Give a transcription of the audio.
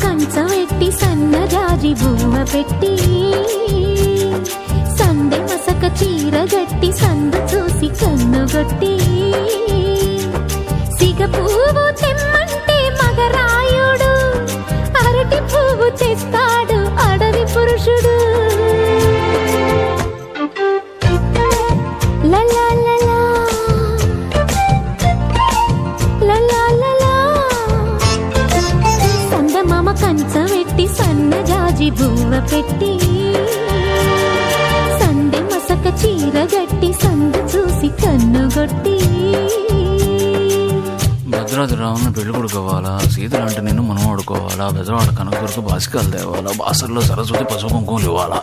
కంచవెట్టి సన్నజాజి బువ్వ పెట్టి సందె మసక చీర గట్టి సందు చూసి కన్నుగొట్టి సిగ పువ్వు తెమ్మంటే మగరాయుడు అరటి పువ్వు తెస్తాడు అడవి పురుషుడు. లలా లలా లలా లలా సందమామ కంచవెట్టి సన్నజాజి బువ్వ పెట్టి సందె మసక చీర గట్టి సందు చూసి కన్నుగొట్టి. భద్రాద్రి రావుని పెళ్లి కొడుకోవాలా, సీతలంటే నిన్ను మనం ఆడుకోవాలా, బెజవాడ కనకదుర్గ బాసికాలు తేవాలా, బాసర్లో సరస్వతి పసుపు కుంకుమలు ఇవ్వాలా.